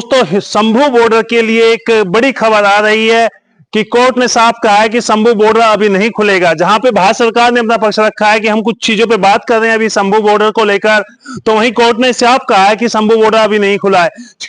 दोस्तों, शंभू बॉर्डर के लिए एक बड़ी खबर आ रही है कि कोर्ट ने साफ कहा है कि शंभू बॉर्डर अभी नहीं खुलेगा। जहां पे भारत सरकार ने अपना पक्ष रखा है कि हम कुछ चीजों पे बात कर रहे हैं अभी शंभू बॉर्डर को लेकर, तो वहीं कोर्ट ने साफ कहा है कि शंभू बॉर्डर अभी नहीं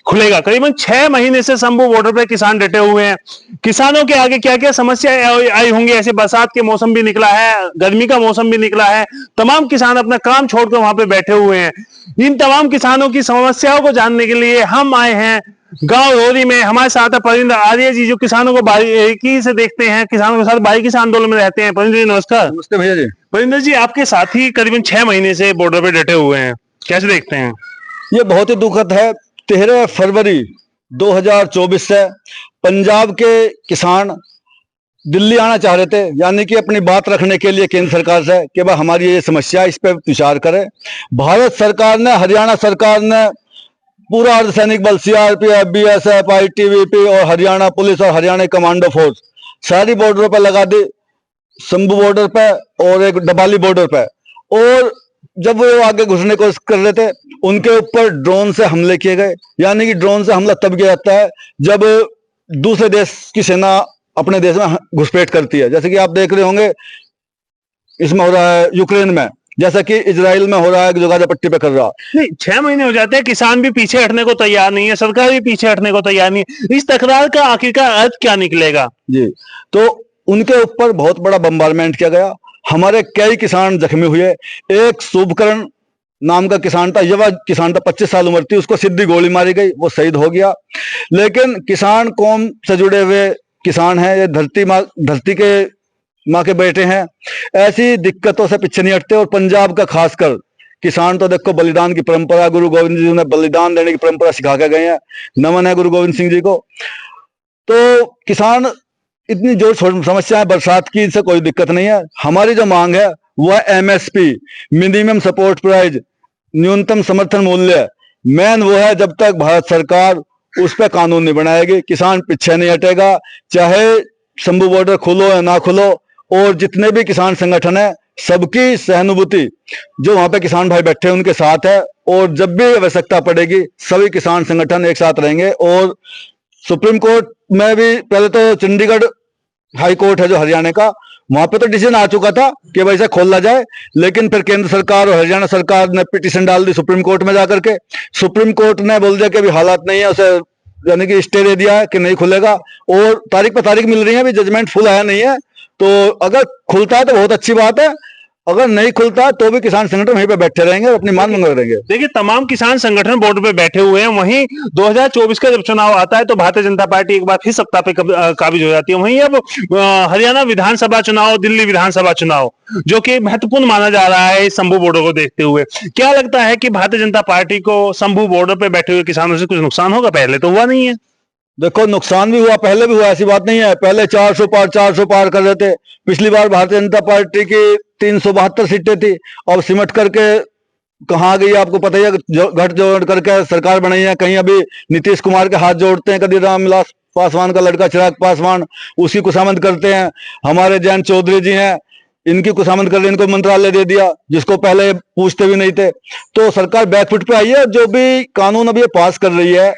खुलेगा। करीबन 6 महीने से शंभू बॉर्डर पे किसान डटे हुए हैं। किसानों के आगे क्या क्या समस्या आई होंगी, ऐसे बरसात के मौसम भी निकला है, गर्मी का मौसम भी निकला है, तमाम किसान अपना काम छोड़कर वहां पे बैठे हुए हैं। इन तमाम किसानों की समस्याओं को जानने के लिए हम आए हैं गांव रोहरी में। हमारे साथ है परिंदर आर्य जी, जो किसानों को बारीकी से देखते हैं, किसानों के साथ बारीकी से आंदोलन में रहते हैं। परिंदर जी नमस्कार। नमस्ते भैया जी। परिंदर जी, आपके साथी करीबन 6 महीने से बॉर्डर पे डटे हुए हैं, कैसे देखते हैं? ये बहुत ही दुखद है। 13 फरवरी 2024 से पंजाब के किसान दिल्ली आना चाह रहे थे, यानी कि अपनी बात रखने के लिए केंद्र सरकार से कि भाई हमारी ये समस्या, इस पे विचार करें। भारत सरकार ने, हरियाणा सरकार ने पूरा अर्धसैनिक बल सीआरपीएफ, बीएसएफ, आईटीबीपी और हरियाणा पुलिस और हरियाणा कमांडो फोर्स सारी बॉर्डरों पर लगा दी, शंभू बॉर्डर पे और एक डबाली बॉर्डर पे। और जब वो आगे घुसने की कोशिश कर रहे थे, उनके ऊपर ड्रोन से हमले किए गए। यानी कि ड्रोन से हमला तब किया जाता है जब दूसरे देश की सेना अपने देश में घुसपैठ करती है, जैसे कि आप देख रहे होंगे इसमें हो रहा है यूक्रेन में, जैसा कि इजराइल में हो रहा है, जो गाजा पट्टी पे कर रहा। नहीं, 6 महीने हो जाते हैं, किसान भी पीछे हटने को तैयार नहीं है, सरकार भी पीछे हटने को तैयार नहीं है। इस तकरार का आखिरकार अर्थ क्या निकलेगा? जी, तो उनके ऊपर बहुत बड़ा बम्बारमेंट किया गया। हमारे कई किसान जख्मी हुए। एक शुभकरण नाम का किसान था, युवा किसान था, 25 साल उम्र थी, उसको सीधी गोली मारी गई, वो शहीद हो गया। लेकिन किसान कौम से जुड़े हुए किसान हैं, ये धरती के माँ के बेटे हैं, ऐसी दिक्कतों से पीछे नहीं हटते। और पंजाब का खासकर किसान तो देखो, बलिदान की परंपरा, गुरु गोविंद जी ने बलिदान देने की परंपरा सिखा के गए हैं। नमन है गुरु गोविंद सिंह जी को। तो किसान इतनी जो समस्या है बरसात की, इससे कोई दिक्कत नहीं है। हमारी जो मांग है वह एमएसपी, मिनिमम सपोर्ट प्राइस, न्यूनतम समर्थन मूल्य, मेन वो है। जब तक भारत सरकार उस पर कानून नहीं बनाएगी, किसान पीछे नहीं हटेगा। चाहे शंभू बॉर्डर खुलो या ना खुलो, और जितने भी किसान संगठन है, सबकी सहानुभूति जो वहां पे किसान भाई बैठे हैं उनके साथ है। और जब भी आवश्यकता पड़ेगी, सभी किसान संगठन एक साथ रहेंगे। और सुप्रीम कोर्ट में भी, पहले तो चंडीगढ़ हाई कोर्ट है जो हरियाणा का, वहां पे तो डिसीजन आ चुका था कि भाई इसे खोला जाए। लेकिन फिर केंद्र सरकार और हरियाणा सरकार ने पिटीशन डाल दी सुप्रीम कोर्ट में जाकर के। सुप्रीम कोर्ट ने बोल दिया कि अभी हालात नहीं है, उसे यानी कि स्टे दे दिया है कि नहीं खुलेगा। और तारीख पर तारीख मिल रही है, अभी जजमेंट फुल आया नहीं है। तो अगर खुलता है तो बहुत अच्छी बात है, अगर नहीं खुलता तो भी किसान संगठन वहीं पे बैठे रहेंगे और अपनी मांग करेंगे। देखिए, तमाम किसान संगठन बॉर्डर पे बैठे हुए हैं। वहीं 2024 का जब चुनाव आता है तो भारतीय जनता पार्टी एक बार फिर सत्ता पे काबिज हो जाती है। वहीं अब हरियाणा विधानसभा चुनाव, दिल्ली विधानसभा चुनाव, जो कि महत्वपूर्ण माना जा रहा है शंभू बॉर्डर को देखते हुए, क्या लगता है कि भारतीय जनता पार्टी को शंभू बॉर्डर पे बैठे हुए किसानों से कुछ नुकसान होगा? पहले तो हुआ नहीं है। देखो, नुकसान भी हुआ, पहले भी हुआ, ऐसी बात नहीं है। पहले 400 पार कर रहे थे। पिछली बार भारतीय जनता पार्टी की 372 सीटें थी, अब सिमट करके कहाँ गई आपको पता ही है। गठ जोड़ करके सरकार बनाई है। कहीं अभी नीतीश कुमार के हाथ जोड़ते हैं, कभी रामविलास पासवान का लड़का चिराग पासवान, उसकी खुशामद करते हैं। हमारे जयंत चौधरी जी हैं, इनकी खुशामद कर रहे, इनको मंत्रालय दे दिया जिसको पहले पूछते भी नहीं थे। तो सरकार बैकफुट पे आई है। जो भी कानून अभी पास कर रही है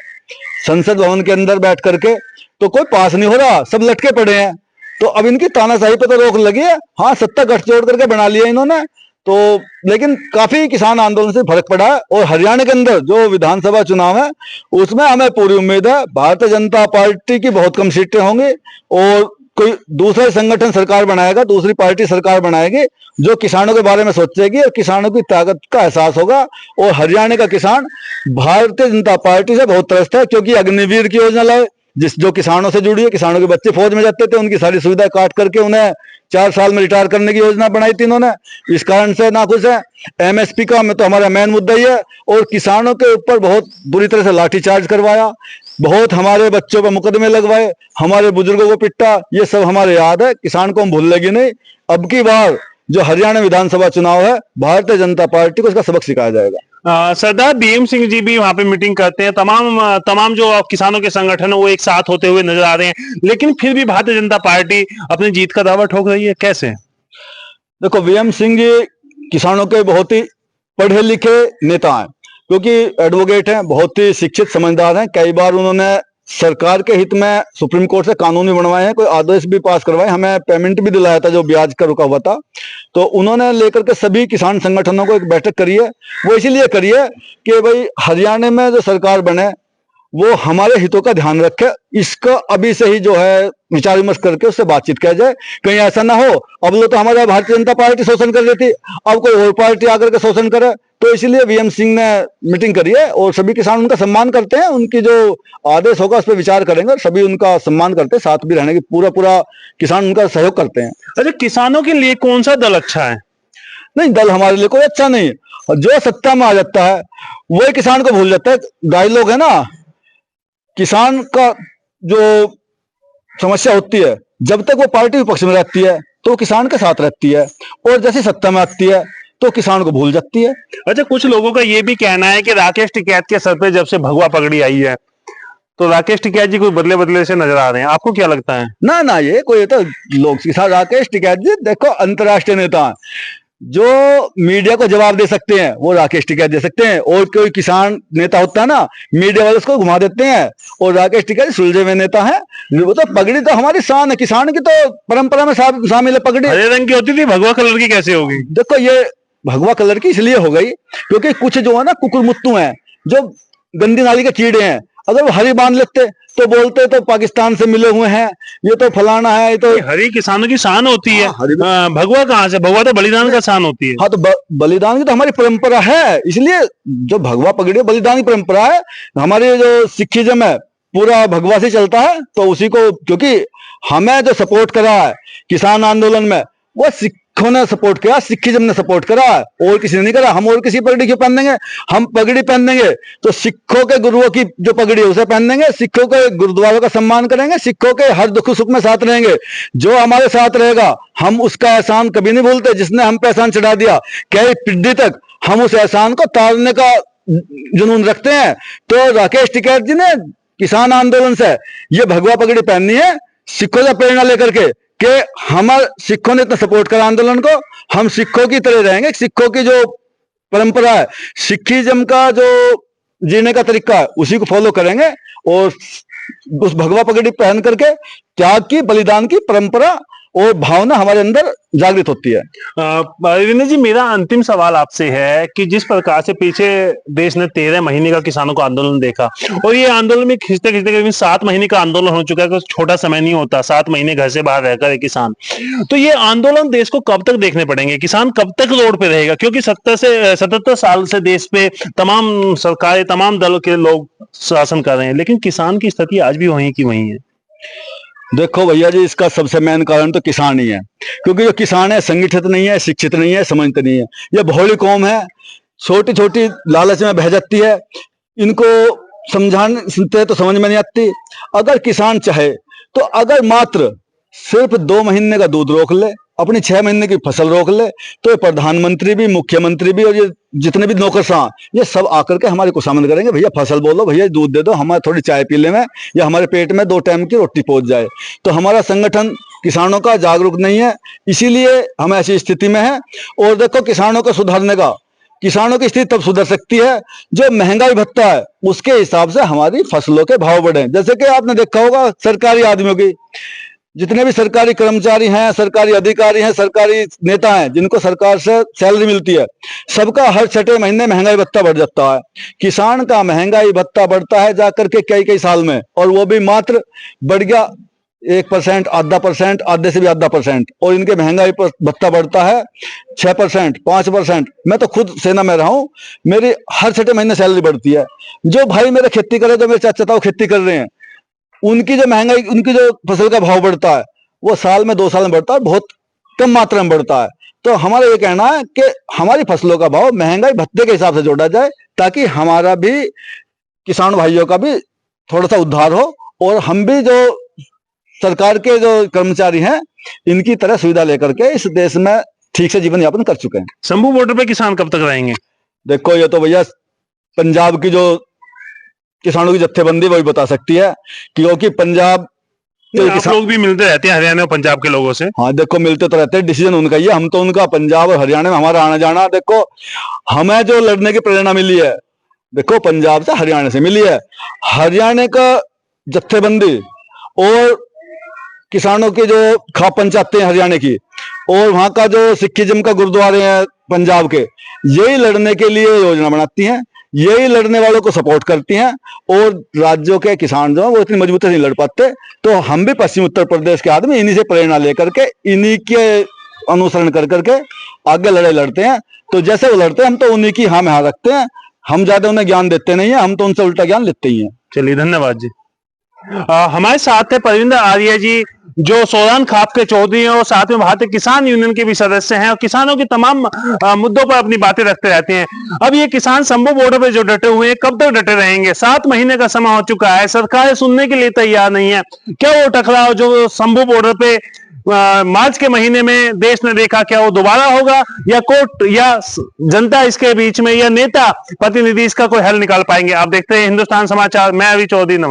संसद भवन के अंदर बैठ करके, तो कोई पास नहीं हो रहा, सब लटके पड़े हैं। तो अब इनकी तानाशाही पे तो रोक लगी है। हाँ, सत्ता गठजोड़ करके बना लिया इन्होंने तो, लेकिन काफी किसान आंदोलन से फर्क पड़ा है। और हरियाणा के अंदर जो विधानसभा चुनाव है, उसमें हमें पूरी उम्मीद है भारतीय जनता पार्टी की बहुत कम सीटें होंगी और कोई दूसरा संगठन सरकार बनाएगा, दूसरी पार्टी सरकार बनाएगी जो किसानों के बारे में सोचेगी और किसानों की ताकत का एहसास होगा। और हरियाणा का किसान भारतीय जनता पार्टी से बहुत त्रस्त है, क्योंकि अग्निवीर की योजना लाए, जो किसानों से जुड़ी है। किसानों के बच्चे फौज में जाते थे, उनकी सारी सुविधा काट करके उन्हें 4 साल में रिटायर करने की योजना बनाई थी इन्होंने। इस कारण से नाखुश है। एमएसपी का में तो हमारा मेन मुद्दा ही है। और किसानों के ऊपर बहुत बुरी तरह से लाठीचार्ज करवाया, बहुत हमारे बच्चों पर मुकदमे लगवाए, हमारे बुजुर्गों को पिटा, ये सब हमारे याद है। किसान को हम भूलेंगे नहीं। अब की बार जो हरियाणा विधानसभा चुनाव है, भारतीय जनता पार्टी को इसका सबक सिखाया जाएगा। सरदार बीएम सिंह जी भी वहां पे मीटिंग करते हैं। तमाम जो किसानों के संगठन है वो एक साथ होते हुए नजर आ रहे हैं, लेकिन फिर भी भारतीय जनता पार्टी अपनी जीत का दावा ठोक रही है। कैसे? देखो, बीएम सिंह जी किसानों के बहुत ही पढ़े लिखे नेता हैं। क्योंकि एडवोकेट हैं, बहुत ही शिक्षित समझदार हैं। कई बार उन्होंने सरकार के हित में सुप्रीम कोर्ट से कानून भी बनवाए हैं, कोई आदेश भी पास करवाए, हमें पेमेंट भी दिलाया था जो ब्याज का रुका हुआ था। तो उन्होंने लेकर के सभी किसान संगठनों को एक बैठक करी है। वो इसीलिए करी है कि भाई हरियाणा में जो सरकार बने वो हमारे हितों का ध्यान रखे। इसका अभी से ही जो है विचार विमर्श करके उससे बातचीत किया जाए। कहीं ऐसा ना हो, अब लोग तो हमारे भारतीय जनता पार्टी शोषण कर रही थी, अब कोई और पार्टी आकर के शोषण करे। तो इसलिए वीएम सिंह ने मीटिंग करी है और सभी किसान उनका सम्मान करते हैं। उनकी जो आदेश होगा उस पर विचार करेंगे और सभी उनका सम्मान करते हैं, साथ भी रहने की पूरा किसान उनका सहयोग करते हैं। अच्छा, किसानों के लिए कौन सा दल अच्छा है? नहीं, दल हमारे लिए कोई अच्छा नहीं है। और जो सत्ता में आ जाता है वही किसान को भूल जाता है। डायलॉग है ना, किसान का जो समस्या होती है जब तक वो पार्टी विपक्ष में रहती है तो वो किसान के साथ रहती है, और जैसे सत्ता में आती है तो किसान को भूल जाती है। अच्छा, कुछ लोगों का ये भी कहना है कि राकेश टिकैत के सर पे जब से भगवा पगड़ी आई है तो राकेश टिकैत जी कोई बदले बदले से नजर आ रहे हैं। आपको क्या लगता है? ना, ये कोई तो लोग किसान राकेश टिकैत जी देखो अंतर्राष्ट्रीय नेता हैं। जो मीडिया को जवाब दे सकते हैं वो राकेश टिकैत दे सकते हैं, और कोई किसान नेता होता है ना, मीडिया वाले उसको घुमा देते हैं, और राकेश टिकैत सुलझे हुए नेता है। वो तो पगड़ी तो हमारी शान है, किसान की तो परंपरा में शामिल है पगड़ी। हरे रंग की होती थी, भगवा कलर की कैसे होगी? देखो ये भगवा कलर की इसलिए हो गई क्योंकि कुछ जो है ना कुकुरमुत्तू हैं, जो गंदी नाली के कीड़े हैं, अगर वो हरी बांध लेते तो बोलते तो पाकिस्तान से मिले हुए हैं, ये तो फलाना है, ये तो हरी किसानों की शान होती है। हाँ, भगवा कहाँ से? भगवा तो बलिदान का शान होती है। हाँ तो बलिदान की तो हमारी परंपरा है, इसलिए जो भगवा पगड़ी बलिदान की परंपरा है। हमारी जो सिखिज्म है पूरा भगवा से चलता है, तो उसी को, क्योंकि हमें जो सपोर्ट करा है किसान आंदोलन में वो सिखों ने सपोर्ट किया, सिखिज्म ने सपोर्ट करा है, और किसी ने नहीं करा। हम और किसी पगड़ी क्यों पहन देंगे? हम पगड़ी पहन देंगे तो सिखों के गुरुओं की जो पगड़ी है उसे पहन देंगे, सिखों के गुरुद्वारों का सम्मान करेंगे, सिखों के हर दुख सुख में साथ रहेंगे। जो हमारे साथ रहेगा हम उसका एहसान कभी नहीं भूलते। जिसने हम पे एहसान चढ़ा दिया कई पीढ़ी तक हम उस एहसान को तारने का जुनून रखते हैं। तो राकेश टिकैत जी ने किसान आंदोलन से ये भगवा पगड़ी पहननी है, सिखों से प्रेरणा लेकर के कि हमारे सिखों ने इतना सपोर्ट करा आंदोलन को, हम सिखों की तरह रहेंगे। सिखों की जो परंपरा है, सिखिज्म का जो जीने का तरीका है उसी को फॉलो करेंगे, और उस भगवा पगड़ी पहन करके त्याग की, बलिदान की परंपरा और भावना हमारे अंदर जागृत होती है। विनय जी, मेरा अंतिम सवाल आपसे है कि जिस प्रकार से पीछे देश ने 13 महीने का किसानों का आंदोलन देखा, और ये आंदोलन में खींचते खींचते करीब 7 महीने का आंदोलन हो चुका है, कुछ छोटा समय नहीं होता, 7 महीने घर से बाहर रहकर एक किसान। तो ये आंदोलन देश को कब तक देखने पड़ेंगे? किसान कब तक रोड पे रहेगा? क्योंकि 77 साल से देश पे तमाम सरकारें, तमाम दलों के लोग शासन कर रहे हैं, लेकिन किसान की स्थिति आज भी वहीं की वहीं है। देखो भैया जी, इसका सबसे मेन कारण तो किसान ही है, क्योंकि जो किसान है संगठित नहीं है, शिक्षित नहीं है, समझते नहीं है। ये भोली कौम है, छोटी छोटी लालच में बह जाती है, इनको समझाने सुनते तो समझ में नहीं आती। अगर किसान चाहे तो अगर मात्र सिर्फ 2 महीने का दूध रोक ले, अपनी 6 महीने की फसल रोक ले, तो प्रधानमंत्री भी, मुख्यमंत्री भी और ये जितने भी नौकरशाह ये सब आकर के हमारी खुशामद करेंगे, भैया फसल बोलो, भैया दूध दे दो, हमारे थोड़ी चाय पी ले में, या हमारे पेट में 2 टाइम की रोटी पहुंच जाए। तो हमारा संगठन किसानों का जागरूक नहीं है, इसीलिए हम ऐसी स्थिति में है। और देखो, किसानों को सुधारने का, किसानों की स्थिति तब सुधर सकती है जो महंगाई भत्ता है उसके हिसाब से हमारी फसलों के भाव बढ़े। जैसे कि आपने देखा होगा सरकारी आदमियों की, जितने भी सरकारी कर्मचारी हैं, सरकारी अधिकारी हैं, सरकारी नेता हैं, जिनको सरकार से सैलरी मिलती है, सबका हर 6 महीने महंगाई भत्ता बढ़ जाता है। किसान का महंगाई भत्ता बढ़ता है जाकर के कई साल में, और वो भी मात्र बढ़ गया 1%, आधा परसेंट, आधे से भी आधा परसेंट। और इनके महंगाई पर भत्ता बढ़ता है 6%, 5%। मैं तो खुद सेना में रहा हूं, मेरी हर 6 महीने सैलरी बढ़ती है। जो भाई मेरे खेती करे, जो मेरे चाचा ताऊ खेती कर रहे हैं, उनकी जो महंगाई, उनकी जो फसल का भाव बढ़ता है वो साल में 2 साल में बढ़ता है, बहुत कम मात्रा में बढ़ता है। तो हमारा ये कहना है कि हमारी फसलों का भाव महंगाई भत्ते के हिसाब से जोड़ा जाए, ताकि हमारा भी, किसान भाइयों का भी थोड़ा सा उद्धार हो, और हम भी जो सरकार के जो कर्मचारी हैं इनकी तरह सुविधा लेकर के इस देश में ठीक से जीवन यापन कर चुके हैं। शंभू बॉर्डर पे किसान कब तक रहेंगे? देखो, ये तो भैया पंजाब की जो किसानों की जत्थेबंदी वही बता सकती है, क्योंकि पंजाब तो आप लोग भी मिलते रहते हैं हरियाणा और पंजाब के लोगों से? हाँ देखो, मिलते तो रहते हैं, डिसीजन उनका ही है, हम तो उनका। पंजाब और हरियाणा में हमारा आना जाना, देखो हमें जो लड़ने की प्रेरणा मिली है देखो पंजाब से हरियाणा से मिली है, हरियाणा का जत्थेबंदी और किसानों की जो खाप पंचायतें हैं हरियाणा की, और वहां का जो सिखिज्म का गुरुद्वारे हैं पंजाब के, यही लड़ने के लिए योजना बनाती हैं, यही लड़ने वालों को सपोर्ट करती हैं, और राज्यों के किसान जो हैं वो इतनी मजबूती से नहीं लड़ पाते। तो हम भी पश्चिम उत्तर प्रदेश के आदमी इन्हीं से प्रेरणा लेकर के, इन्हीं के अनुसरण कर करके आगे लड़ाई लड़ते हैं। तो जैसे वो लड़ते हैं हम तो उन्हीं की हाँ में हाँ रखते हैं, हम ज्यादा उन्हें ज्ञान देते नहीं है, हम तो उनसे उल्टा ज्ञान लेते ही हैं। चलिए धन्यवाद जी। हमारे साथ है परविंदर आर्य जी, जो सोरान खाप के चौधरी हैं और साथ में भारतीय किसान यूनियन के भी सदस्य हैं और किसानों के तमाम मुद्दों पर अपनी बातें रखते रहते हैं। अब ये किसान शंभू बॉर्डर पे जो डटे हुए हैं, कब तक डटे रहेंगे? 7 महीने का समय हो चुका है, सरकारें सुनने के लिए तैयार नहीं है। क्या वो टकराव जो शंभू बॉर्डर पे मार्च के महीने में देश ने देखा, क्या वो दोबारा होगा, या कोर्ट या जनता इसके बीच में या नेता प्रतिनिधि इसका कोई हल निकाल पाएंगे? आप देखते हैं हिंदुस्तान समाचार, मैं अभी चौधरी, नमस्कार।